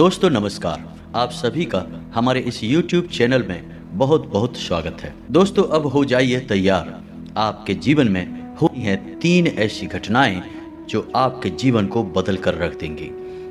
दोस्तों नमस्कार, आप सभी का हमारे इस YouTube चैनल में बहुत बहुत स्वागत है। दोस्तों अब हो जाइए तैयार, आपके जीवन में हुई हैं 3 ऐसी घटनाएं जो आपके जीवन को बदल कर रख देंगी।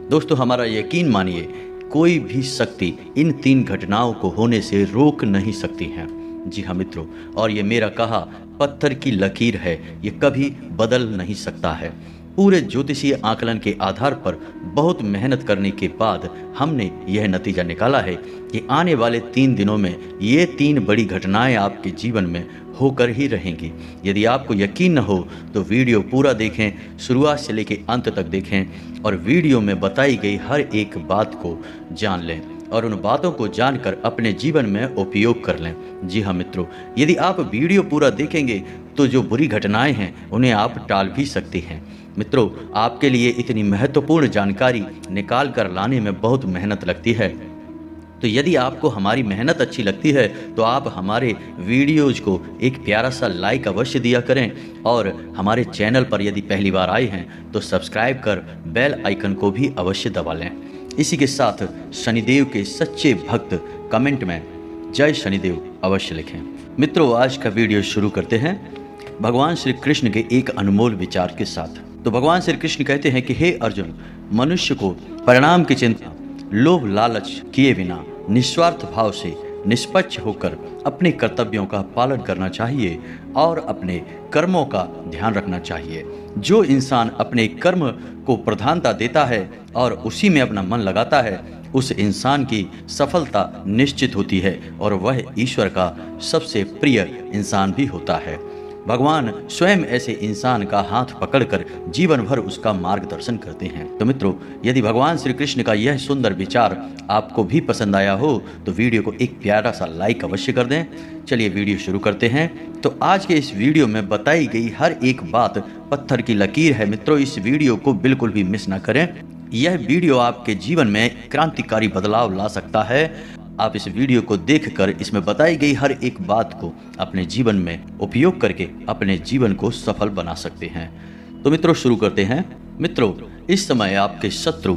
दोस्तों हमारा यकीन मानिए, कोई भी शक्ति इन 3 घटनाओं को होने से रोक नहीं सकती है। जी हाँ मित्रों, और ये मेरा कहा पत्थर की लकीर है, ये कभी बदल नहीं सकता है। पूरे ज्योतिषीय आकलन के आधार पर बहुत मेहनत करने के बाद हमने यह नतीजा निकाला है कि आने वाले 3 दिनों में ये 3 बड़ी घटनाएं आपके जीवन में होकर ही रहेंगी। यदि आपको यकीन न हो तो वीडियो पूरा देखें, शुरुआत से लेकर अंत तक देखें और वीडियो में बताई गई हर एक बात को जान लें और उन बातों को जानकर अपने जीवन में उपयोग कर लें। जी हाँ मित्रों, यदि आप वीडियो पूरा देखेंगे तो जो बुरी घटनाएं हैं उन्हें आप टाल भी सकते हैं। मित्रों, आपके लिए इतनी महत्वपूर्ण जानकारी निकाल कर लाने में बहुत मेहनत लगती है, तो यदि आपको हमारी मेहनत अच्छी लगती है तो आप हमारे वीडियोज़ को एक प्यारा सा लाइक अवश्य दिया करें और हमारे चैनल पर यदि पहली बार आए हैं तो सब्सक्राइब कर बेल आइकन को भी अवश्य दबा लें। इसी के साथ शनिदेव के सच्चे भक्त कमेंट में जय शनिदेव अवश्य लिखें। मित्रों, आज का वीडियो शुरू करते हैं भगवान श्री कृष्ण के एक अनमोल विचार के साथ। तो भगवान श्री कृष्ण कहते हैं कि हे अर्जुन, मनुष्य को परिणाम की चिंता, लोभ लालच किए बिना निस्वार्थ भाव से निष्पक्ष होकर अपने कर्तव्यों का पालन करना चाहिए और अपने कर्मों का ध्यान रखना चाहिए। जो इंसान अपने कर्म को प्रधानता देता है और उसी में अपना मन लगाता है, उस इंसान की सफलता निश्चित होती है और वह ईश्वर का सबसे प्रिय इंसान भी होता है। भगवान स्वयं ऐसे इंसान का हाथ पकड़कर जीवन भर उसका मार्गदर्शन करते हैं। तो मित्रों, यदि भगवान श्री कृष्ण का यह सुंदर विचार आपको भी पसंद आया हो तो वीडियो को एक प्यारा सा लाइक अवश्य कर दें। चलिए वीडियो शुरू करते हैं। तो आज के इस वीडियो में बताई गई हर एक बात पत्थर की लकीर है। मित्रों, इस वीडियो को बिल्कुल भी मिस ना करें। यह वीडियो आपके जीवन में क्रांतिकारी बदलाव ला सकता है। आप इस वीडियो को देखकर इसमें बताई गई हर एक बात को अपने जीवन में उपयोग करके अपने जीवन को सफल बना सकते हैं। तो मित्रों शुरू करते हैं। मित्रों, इस समय आपके शत्रु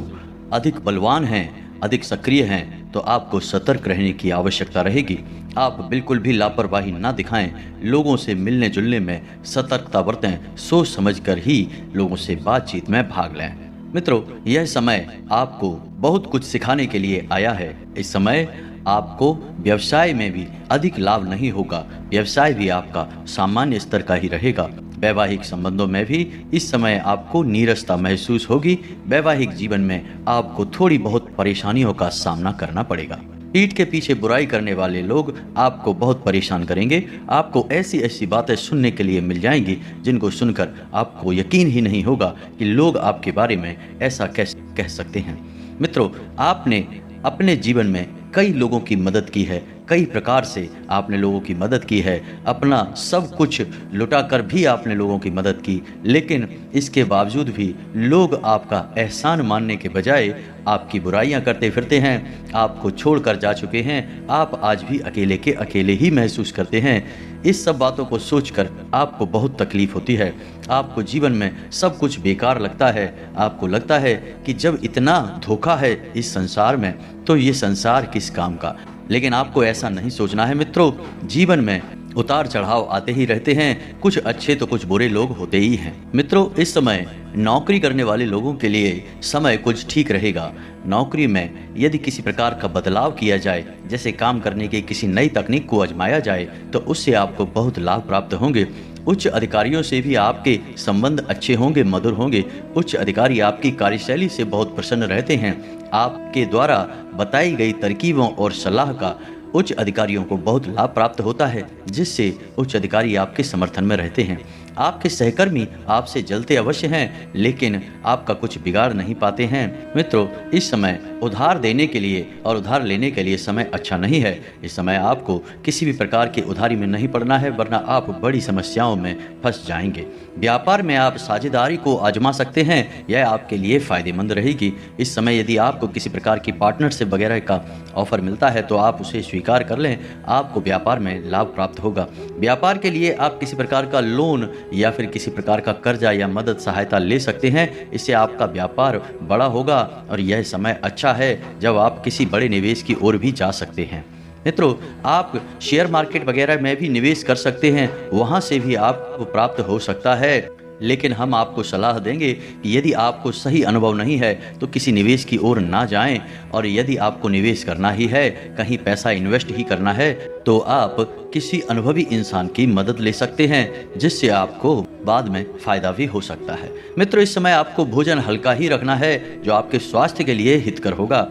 अधिक बलवान हैं, अधिक सक्रिय हैं, तो आपको सतर्क रहने की आवश्यकता रहेगी। आप बिल्कुल भी लापरवाही ना दिखाएं, लोगों से मिलने जुलने में सतर्कता बरतें, सोच समझकर ही लोगों से बातचीत में भाग लें। मित्रों, यह समय आपको बहुत कुछ सिखाने के लिए आया है। इस समय आपको व्यवसाय में भी अधिक लाभ नहीं होगा, व्यवसाय भी आपका सामान्य स्तर का ही रहेगा। वैवाहिक संबंधों में भी इस समय आपको नीरसता महसूस होगी। वैवाहिक जीवन में आपको थोड़ी बहुत परेशानियों का सामना करना पड़ेगा। पीठ के पीछे बुराई करने वाले लोग आपको बहुत परेशान करेंगे। आपको ऐसी ऐसी बातें सुनने के लिए मिल जाएंगी जिनको सुनकर आपको यकीन ही नहीं होगा कि लोग आपके बारे में ऐसा कैसे कह सकते हैं। मित्रों, आपने अपने जीवन में कई लोगों की मदद की है, कई प्रकार से आपने लोगों की मदद की है, अपना सब कुछ लुटाकर भी आपने लोगों की मदद की, लेकिन इसके बावजूद भी लोग आपका एहसान मानने के बजाय आपकी बुराइयां करते फिरते हैं, आपको छोड़कर जा चुके हैं। आप आज भी अकेले के अकेले ही महसूस करते हैं। इस सब बातों को सोचकर आपको बहुत तकलीफ होती है। आपको जीवन में सब कुछ बेकार लगता है। आपको लगता है कि जब इतना धोखा है इस संसार में तो ये संसार किस काम का। लेकिन आपको ऐसा नहीं सोचना है मित्रों। जीवन में उतार चढ़ाव आते ही रहते हैं, कुछ अच्छे तो कुछ बुरे लोग होते ही हैं। मित्रों, इस समय नौकरी करने वाले लोगों के लिए समय कुछ ठीक रहेगा। नौकरी में यदि किसी प्रकार का बदलाव किया जाए, जैसे काम करने की किसी नई तकनीक को आजमाया जाए, तो उससे आपको बहुत लाभ प्राप्त होंगे। उच्च अधिकारियों से भी आपके संबंध अच्छे होंगे, मधुर होंगे। उच्च अधिकारी आपकी कार्यशैली से बहुत प्रसन्न रहते हैं। आपके द्वारा बताई गई तरकीबों और सलाह का उच्च अधिकारियों को बहुत लाभ प्राप्त होता है, जिससे उच्च अधिकारी आपके समर्थन में रहते हैं। आपके सहकर्मी आपसे जलते अवश्य हैं, लेकिन आपका कुछ बिगाड़ नहीं पाते हैं। मित्रों, इस समय उधार देने के लिए और उधार लेने के लिए समय अच्छा नहीं है। इस समय आपको किसी भी प्रकार की उधारी में नहीं पड़ना है, वरना आप बड़ी समस्याओं में फंस जाएंगे। व्यापार में आप साझेदारी को आजमा सकते हैं, यह आपके लिए फायदेमंद रहेगी। इस समय यदि आपको किसी प्रकार की पार्टनरशिप वगैरह का ऑफर मिलता है तो आप उसे स्वीकार कर लें, आपको व्यापार में लाभ प्राप्त होगा। व्यापार के लिए आप किसी प्रकार का लोन या फिर किसी प्रकार का कर्जा या मदद सहायता ले सकते हैं। इससे आपका व्यापार बड़ा होगा और यह समय अच्छा है जब आप किसी बड़े निवेश की ओर भी जा सकते हैं। मित्रों, आप शेयर मार्केट वगैरह में भी निवेश कर सकते हैं, वहां से भी आपको प्राप्त हो सकता है। लेकिन हम आपको सलाह देंगे कि यदि आपको सही अनुभव नहीं है तो किसी निवेश की ओर ना जाएं, और यदि आपको निवेश करना ही है, कहीं पैसा इन्वेस्ट ही करना है, तो आप किसी अनुभवी इंसान की मदद ले सकते हैं, जिससे आपको बाद में फायदा भी हो सकता है। मित्रों, इस समय आपको भोजन हल्का ही रखना है, जो आपके स्वास्थ्य के लिए हितकर होगा,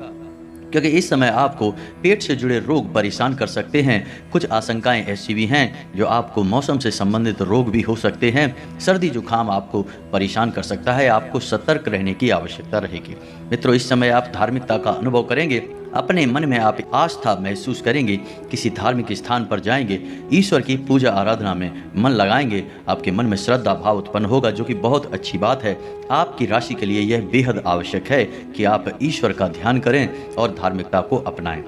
क्योंकि इस समय आपको पेट से जुड़े रोग परेशान कर सकते हैं। कुछ आशंकाएं ऐसी भी हैं जो आपको मौसम से संबंधित रोग भी हो सकते हैं। सर्दी जुकाम आपको परेशान कर सकता है, आपको सतर्क रहने की आवश्यकता रहेगी। मित्रों, इस समय आप धार्मिकता का अनुभव करेंगे, अपने मन में आप आस्था महसूस करेंगे, किसी धार्मिक स्थान पर जाएंगे, ईश्वर की पूजा आराधना में मन लगाएंगे, आपके मन में श्रद्धा भाव उत्पन्न होगा, जो कि बहुत अच्छी बात है। आपकी राशि के लिए यह बेहद आवश्यक है कि आप ईश्वर का ध्यान करें और धार्मिकता को अपनाएं।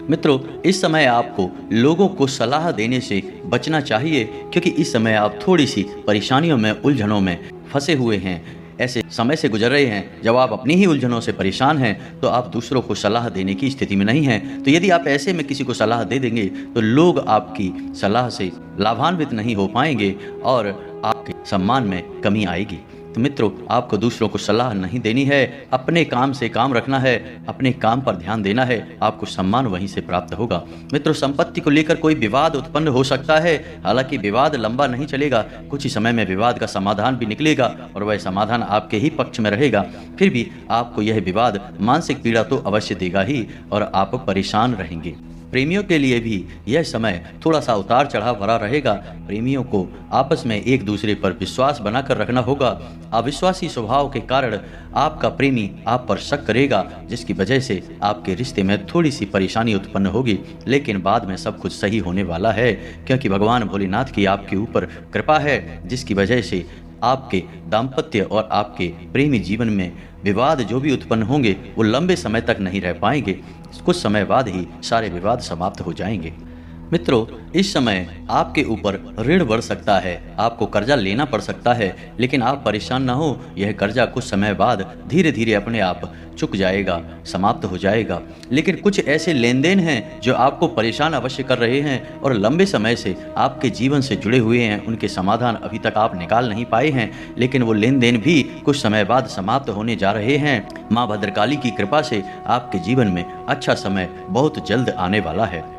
मित्रों, इस समय आपको लोगों को सलाह देने से बचना चाहिए, क्योंकि इस समय आप थोड़ी सी परेशानियों में, उलझनों में फंसे हुए हैं, ऐसे समय से गुजर रहे हैं जब आप अपनी ही उलझनों से परेशान हैं, तो आप दूसरों को सलाह देने की स्थिति में नहीं हैं। तो यदि आप ऐसे में किसी को सलाह दे देंगे तो लोग आपकी सलाह से लाभान्वित नहीं हो पाएंगे और आपके सम्मान में कमी आएगी। तो मित्रों, आपको दूसरों को सलाह नहीं देनी है, अपने काम से काम रखना है, अपने काम पर ध्यान देना है, आपको सम्मान वहीं से प्राप्त होगा। मित्रों, संपत्ति को लेकर कोई विवाद उत्पन्न हो सकता है, हालांकि विवाद लंबा नहीं चलेगा, कुछ ही समय में विवाद का समाधान भी निकलेगा और वह समाधान आपके ही पक्ष में रहेगा। फिर भी आपको यह विवाद मानसिक पीड़ा तो अवश्य देगा ही और आप परेशान रहेंगे। प्रेमियों के लिए भी यह समय थोड़ा सा उतार चढ़ाव भरा रहेगा। प्रेमियों को आपस में एक दूसरे पर विश्वास बनाकर रखना होगा। अविश्वासी स्वभाव के कारण आपका प्रेमी आप पर शक करेगा, जिसकी वजह से आपके रिश्ते में थोड़ी सी परेशानी उत्पन्न होगी, लेकिन बाद में सब कुछ सही होने वाला है, क्योंकि भगवान भोलेनाथ की आपके ऊपर कृपा है, जिसकी वजह से आपके दाम्पत्य और आपके प्रेमी जीवन में विवाद जो भी उत्पन्न होंगे वो लंबे समय तक नहीं रह पाएंगे। कुछ समय बाद ही सारे विवाद समाप्त हो जाएंगे। मित्रों, इस समय आपके ऊपर ऋण बढ़ सकता है, आपको कर्जा लेना पड़ सकता है, लेकिन आप परेशान ना हो, यह कर्जा कुछ समय बाद धीरे धीरे अपने आप चुक जाएगा, समाप्त हो जाएगा। लेकिन कुछ ऐसे लेन देन हैं जो आपको परेशान अवश्य कर रहे हैं और लंबे समय से आपके जीवन से जुड़े हुए हैं, उनके समाधान अभी तक आप निकाल नहीं पाए हैं, लेकिन वो लेन देन भी कुछ समय बाद समाप्त होने जा रहे हैं। माँ भद्रकाली की कृपा से आपके जीवन में अच्छा समय बहुत जल्द आने वाला है।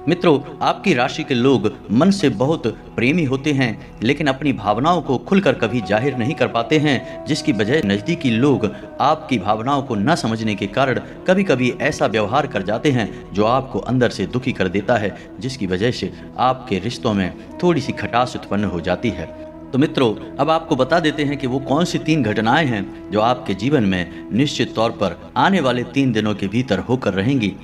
मित्रों, आपकी राशि के लोग मन से बहुत प्रेमी होते हैं, लेकिन अपनी भावनाओं को खुलकर कभी जाहिर नहीं कर पाते हैं, जिसकी वजह नज़दीकी लोग आपकी भावनाओं को न समझने के कारण कभी कभी ऐसा व्यवहार कर जाते हैं जो आपको अंदर से दुखी कर देता है, जिसकी वजह से आपके रिश्तों में थोड़ी सी खटास उत्पन्न हो जाती है। तो मित्रों, अब आपको बता देते हैं कि वो कौन सी 3 घटनाएं हैं जो आपके जीवन में निश्चित तौर पर आने वाले 3 दिनों के भीतर होकर रहेंगी।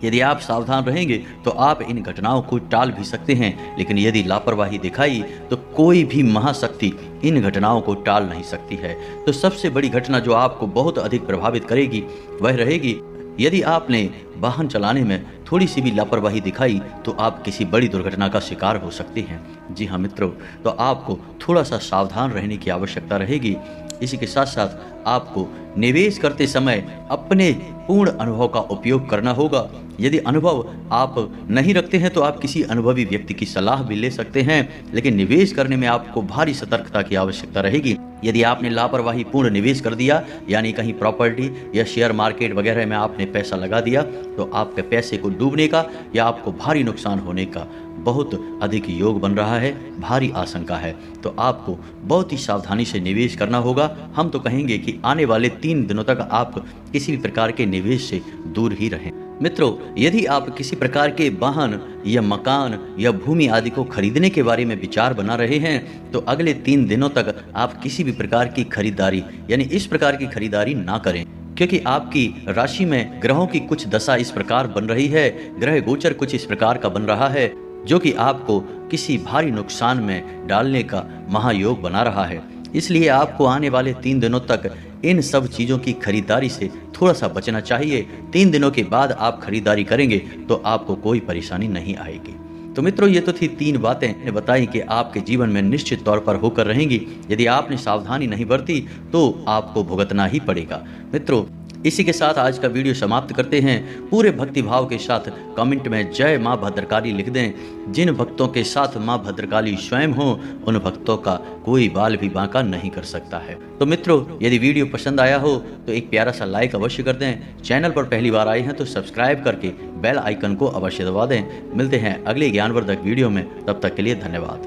यदि आप सावधान रहेंगे तो आप इन घटनाओं को टाल भी सकते हैं, लेकिन यदि लापरवाही दिखाई तो कोई भी महाशक्ति इन घटनाओं को टाल नहीं सकती है। तो सबसे बड़ी घटना जो आपको बहुत अधिक प्रभावित करेगी वह रहेगी, यदि आपने वाहन चलाने में थोड़ी सी भी लापरवाही दिखाई तो आप किसी बड़ी दुर्घटना का शिकार हो सकते हैं। जी हाँ मित्रों, तो आपको थोड़ा सा सावधान रहने की आवश्यकता रहेगी। इसी के साथ साथ आपको निवेश करते समय अपने पूर्ण अनुभव का उपयोग करना होगा। यदि अनुभव आप नहीं रखते हैं तो आप किसी अनुभवी व्यक्ति की सलाह भी ले सकते हैं, लेकिन निवेश करने में आपको भारी सतर्कता की आवश्यकता रहेगी। यदि आपने लापरवाही पूर्ण निवेश कर दिया, यानी कहीं प्रॉपर्टी या शेयर मार्केट वगैरह में आपने पैसा लगा दिया, तो आपके पैसे को डूबने का या आपको भारी नुकसान होने का बहुत अधिक योग बन रहा है, भारी आशंका है। तो आपको बहुत ही सावधानी से निवेश करना होगा। हम तो कहेंगे कि आने वाले 3 दिनों तक आप किसी भी प्रकार के निवेश से दूर ही रहें। मित्रों, यदि आप किसी प्रकार के वाहन या मकान या भूमि आदि को खरीदने के बारे में विचार बना रहे हैं, तो अगले 3 दिनों तक आप किसी भी प्रकार की खरीदारी यानी इस प्रकार की खरीदारी ना करें, क्योंकि आपकी राशि में ग्रहों की कुछ दशा इस प्रकार बन रही है, ग्रह गोचर कुछ इस प्रकार का बन रहा है, जो कि आपको किसी भारी नुकसान में डालने का महायोग बना रहा है। इसलिए आपको आने वाले 3 दिनों तक इन सब चीज़ों की खरीदारी से थोड़ा सा बचना चाहिए। 3 दिनों के बाद आप खरीदारी करेंगे तो आपको कोई परेशानी नहीं आएगी। तो मित्रों, ये तो थी 3 बातें बताई कि आपके जीवन में निश्चित तौर पर होकर रहेंगी। यदि आपने सावधानी नहीं बरती तो आपको भुगतना ही पड़ेगा। मित्रों, इसी के साथ आज का वीडियो समाप्त करते हैं। पूरे भक्तिभाव के साथ कमेंट में जय माँ भद्रकाली लिख दें। जिन भक्तों के साथ माँ भद्रकाली स्वयं हो, उन भक्तों का कोई बाल भी बांका नहीं कर सकता है। तो मित्रों, यदि वीडियो पसंद आया हो तो एक प्यारा सा लाइक अवश्य कर दें। चैनल पर पहली बार आए हैं तो सब्सक्राइब करके बेल आइकन को अवश्य दबा दें। मिलते हैं अगले ज्ञानवर्धक वीडियो में, तब तक के लिए धन्यवाद।